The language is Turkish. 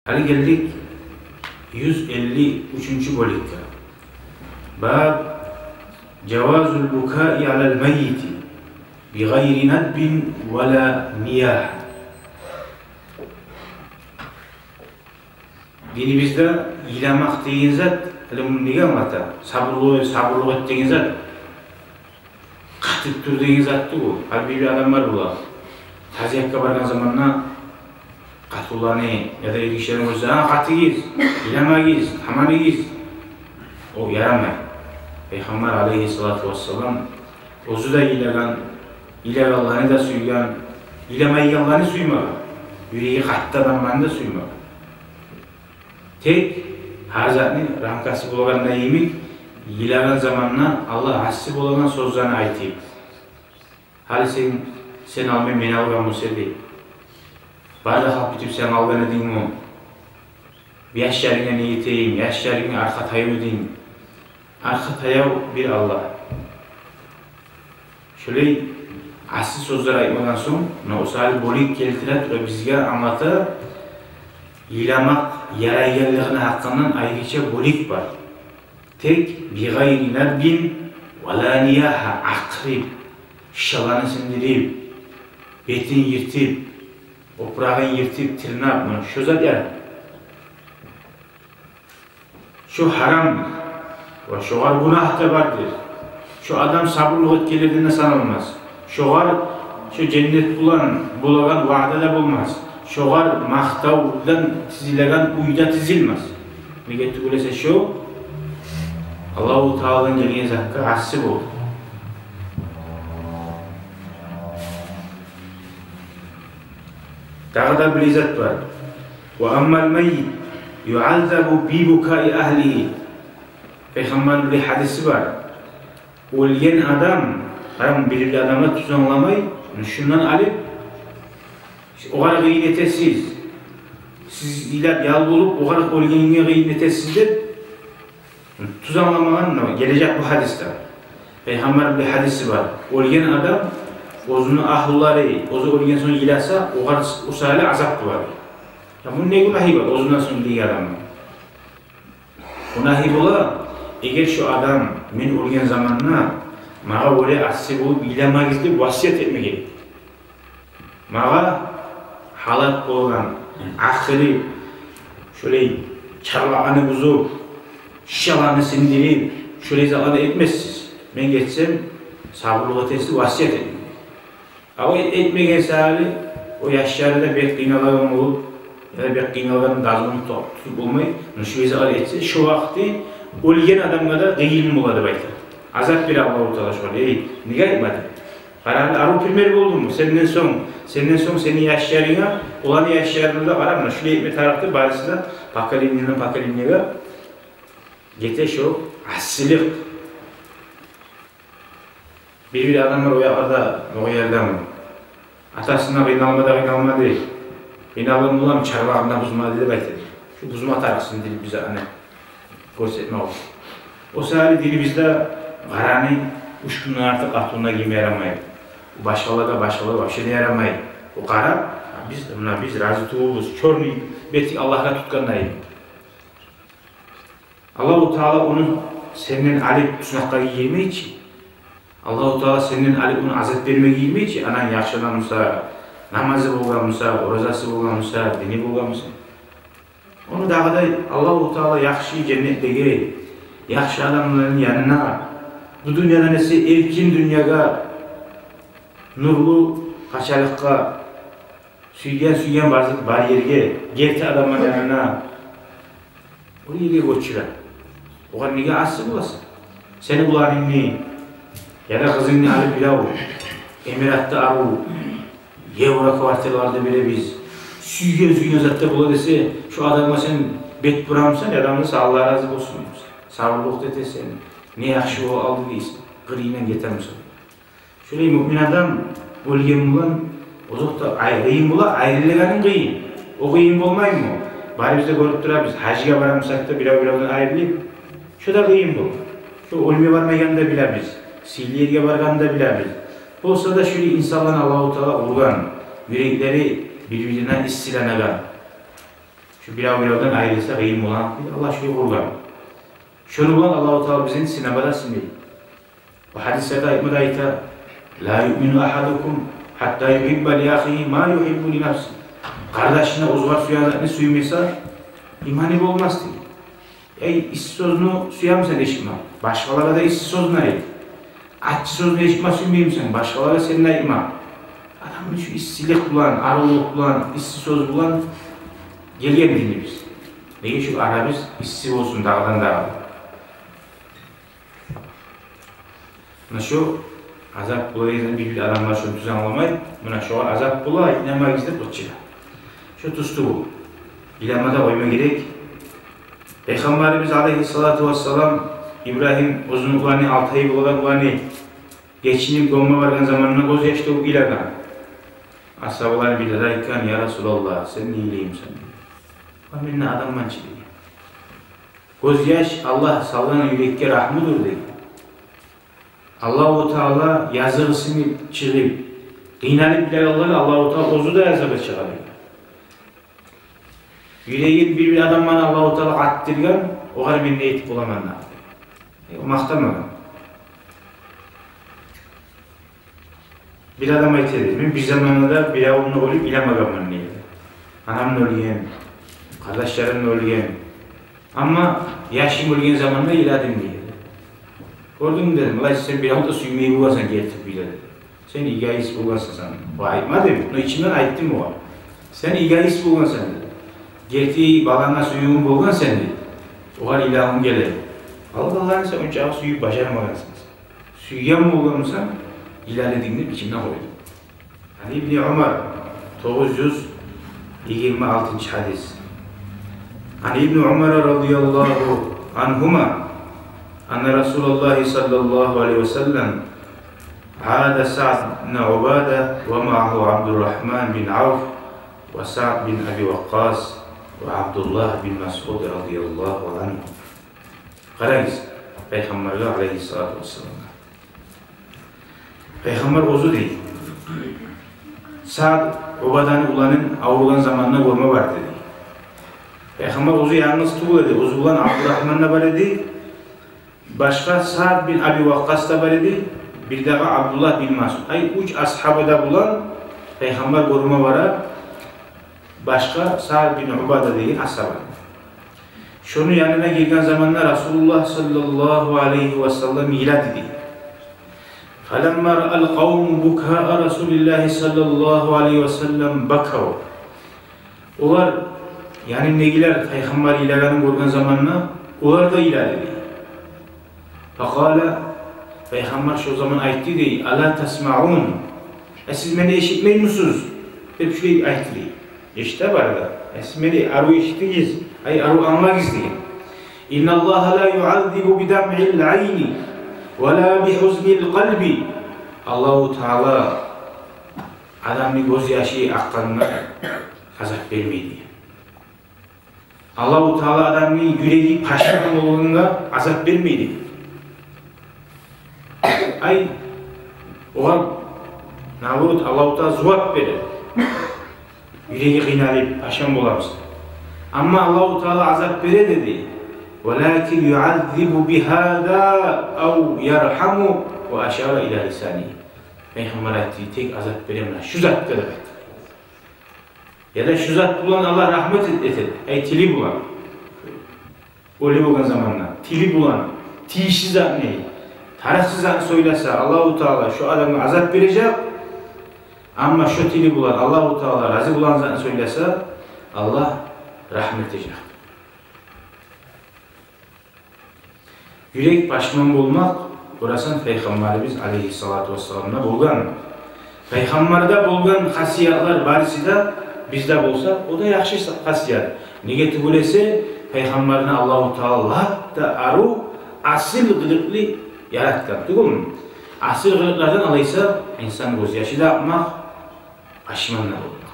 Hadi geldik 153. bölükte. Bab cevazul bukai alel meyyiti bi gayri nadbin ve la niyah. Dinimizde ilamak deyin zat, nege anlata? Sabırlık et deyin zat, katıp dur deyin zattı bu. Halbuki bir adam var bula. Taziyakka bargan zamanna katullanı ya da ilişkilerin olursa katı giz, ilama giz, hamanı giz. O yaramay. Peygamber aleyhissalatu vesselam ozu da ilegallarını da suygan, ilamayganlarını suymaga. Yüreği kattı adamlarını da suymaga. Tek hazatni ramkası bolgan neyimi ilagan zamanna Allah hassi bolgan sözlerini aytayım. Hali sen almay men algan olsa değil. Barda hap bitip sen algan edin mi? Yaşlarına niyeteyim, yaşlarına arka tayav edin. Arka tayav bir Allah. Şöyle asli sözler aytmadan soň, osal bolik keltirip ve bizge anlata ilamak yarayganligini hakkından ayrıca bolik var. Tek bi gayri nadbin ve la niyaha akrib, şalanı sindirip, betin yırtip, oprağın yırtip, tırnap mı? Şu zat ya. Şu haram ve şoğar günah da vardır. Şu adam sabırlık etkilerine sanılmaz. Şoğar şu cennet bulagan vaada da bulmaz. Şoğar mahtavdan tizilegan uyda tizilmez. Nege tugulese şu Allah-u Teala'nın gelgen zakka assi boldu. Dağda bir zat var. Ve ammal meyyit yu'azzabu bi bukai ahlihi. Peygamber'in bir hadisi var. Ölgen adam, bir adamla tuzanlamayı, şundan alıp, o kadar gıynetesiz. Siz ilat yal bulup, o kadar ölgenine gıynetesizdir. Tuzanlamadan gelecek bu hadiste. Peygamber'in bir hadisi var. Ölgen adam, ozunu ahulları, ozu ölgen sonra ilasa, o kadar usayla azap var. Ya bunun ne günahı var, ozundan sonra ilgi adamı? Günahı bola, eğer şu adam men ölgen zamanına mağa öyle assi bulup ilama gizli vasiyet etmegi. Mağa halat bolgan, akıllı, şöyle çarlağını buzup, şişalarını sindirip, şöyle zamanı etmezsiz. Ben geçsem sabırlık etesi vasiyet edin. Ama etmegen sahali, o yaşları da bir kıynalarım olup, ya da bir kıynalarım dazını tutup olmayı, şu izah etse, şu vakti ölgen adamga da gıyılım oladı bayta. Azap bir Allah-u Teala şu an, nige etmedi? Kararlı arı primer oldu mu? Senden son senin yaşlarına, olan yaşlarına da karamla. Şöyle etme tarafta barisi da pakalimliğe gete şu asilik. Bir adamlar o yerde mi? Atasına kıynalma değil. Kıynalım bulam çarvağında buzma dedi bayta. Şu buzma tarafsın dili bize hani gösterme oldu. O sahili dili bizde karani uçkunun artık atığına giyme yaramayı. Başkaları başka yaramayı. O kara, biz razı tuğumuz, çornu, beti Allah'a tutkanlayı. Allah-u Teala onu senden alıp sınakka giymeyi için, Allah-u Teala senden alıp onu azap vermeyi giymeyi için, anan yaşlanamısa, namazı bulgamısa, orozası bulgamısa, dini bulgamısa. Onu dağda Allah-u Teala yakşı cennetteki, yakşı adamların yanına, bu dünyada nesi erkin dünyaya, nurlu kaçalıkka, süygen bar yerge, gerti adamın yanına, o yerge göçüler. O kadar nege asıl bulasın. Seni bulanını, ya da kızını alıp bilavu, Emirat'ta avu, Yevra kvartellarda bile biz, süygen zatta bula dese, şu adamla sen bet buramsan, adamla Allah razı olsun. Sağlık detesen, ne yakşı o aldı değilsin, kırıyla getirmişsin. Şöyle mümin adam, ölgen bulan, o zokta kıyın bula, ayrılığının kıyın. O kıyın olmay mı? Bari bizde görüp durabız, hacıya varamsak da biravdan ayrılayım. Şu da kıyın bu. Şu ölmeye varmayan da biliriz, siliyerge vargan da biliriz. Olsa da şöyle insanların Allah-u Teala urgan, yürekleri birbirine istilenegan. Şu birovdan ayrılsa kıyım olan Allah şöyle kurgan. Şunu bulan Allah-u Teala bizim sinemada sinmeyi. Bu hadislerde ayetmede ayta la yu'minu ahadukum hatta yuhibba li ahihi ma yuhibbu li nafsi. Kardeşine uzvar suyanlarını suymasa imanı olmaz diye. Ey issiz sözünü suyamsan eşitme. Başkalara da issiz sözünü ayet. Açı sözünü eşitme suymayayım sen. Başkalara senin ayetme. Adamın şu işsizlik bulan, arılık bulan, issiz söz bulan gelgen dinle biz. Neye şu Arabiz işsiz olsun dağdan dağa. Buna şu azap bulayızın bir adamlar şunu düzen alamayı. Buna şu azap bulay, inanmayı izle kutçıda. Şu tustu bu. İlamada koyma gerek. Peygamberimiz aleyhissalatu vesselam İbrahim uzunluklarını, 6 ay bulanlarını geçinip donma vargan zamanına göz yaşta bu iladan. Ashablar biladayken ya Resulallah sen iyileyim sen. Aminne adam mançı dedi. Göz yaş Allah sallanan yürekke rahmudur dedi. Allah-u Teala yazığısını çıkıp kıynalıp bilalları Allah-u Teala ozu da yazığı çıkarıyor. Yüreğin bir adam bana Allah-u Teala attırgan o kadar ben ne etip olamam. O maktamadım. Bir adam aytedi, bir zamanında bir avımla olup ilamagamın neydi. Anamın ölüyen, kardeşlerimin ölüyen. Ama yaşım ölüyen zamanında iladım neydi. Gördün mü dedim, ulan sen bir avda suymayı bulgasan geltip bile dedim. Sen igayis bulgasan sen. O aytma dedim, o içimden ayttım o. Sen igayis bulgasan dedim. Gelti balana suyumun bulgan sen dedim. O kadar ilahım gelir. Allah'ın sen önce suyu başaramayacaksınız. Suyan mı olgamsan, ilerlediğinde içimden koydum. Yani İbn-i Ömer 926. hadis. Yani İbn-i Ömer radıyallahu anhuma anne Resulullah sallallahu aleyhi ve sellem عاد سعد بن عبادة ومعه عبد الرحمن بن عوف وسعد بن أبي وقاص وعبد الله بن مسعود رضي الله عنه. Qarayız Peygamberler aleyhissalatu vesselam. Peygamber ozu değil. Sa'd Ubada'nın ulanın avrulan zamanına görme var dedi. Peygamber ozu yalnız tuğul dedi. Ozu ulan Abdurrahman'la var dedi. Başka Sa'd bin Abi Waqqas da var dedi. Bir daha Abdullah bin Mas'ud. Ay 3 ashabı da bulan Peygamber görme var. Başka Sa'd bin Ubada değil ashabı. Şunun yanına girgen zamanlar Resulullah sallallahu aleyhi ve sellem ilat dedi. فَلَمَّا رَأَ الْقَوْمُ بُكَاءَ رَسُولِ اللّٰهِ sallallahu aleyhi ve sellem بَكَوْا. Onlar yani negiler Peygamber ilaganı görgen zamanlar onlar da ilat dedi. فَقَالَ Peygamber şu zaman aytti dedi. أَلَا تَسْمَعُونَ siz beni eşitmeyin musunuz? Hep şöyle aytti dedi. İşte var da. Siz beni aru eşittiyiz. Ay aru anmak isteyin. İnna Allah la yu'azzibu bi dam'il ayni ve la bi huznil kalbi. Allahu Teala adamın gözyaşı akkanına azap vermeydi. Allahu Teala adamın yüreği paşman olduğunda azap vermeydi. Ay o navut Allahu Teala cevap verir. Yüreği kıynalayıp paşman bulamaz. Ama Allah-u Teala azap vere dedi. وَلَكِنْ يُعَذِّبُ بِهَذَا اَوْ يَرْحَمُ وَاَشَارَ اِلَى لِسَانِهِ. Peygamber ettiği tek azap veremez. Şu zat kadar. Ya da şu zat bulan Allah rahmet etti. Ey tili bulan. Öyle bulan zamanla. Tili bulan. Tişi zat ne? Tarafsız zat söylese Allah-u Teala şu adamı azap verecek. Ama şu tili bulan Allah-u Teala razı bulan zat söylese Allah rahmet edecek. Yürek paşman bulmak, burasın Peygamberimiz aleyhissalatu vesselam'da bulgan. Peygamberde bulgan hasiyatlar barisi de bizde bulsa, o da yaxşı hasiyat. Nege tugulese, Peygamberine Allah-u Teala da aru asil gılıklı yaratkan. Değil Asil gılıklardan alaysa, insan gözyaşı da yapmak, paşmanla olur.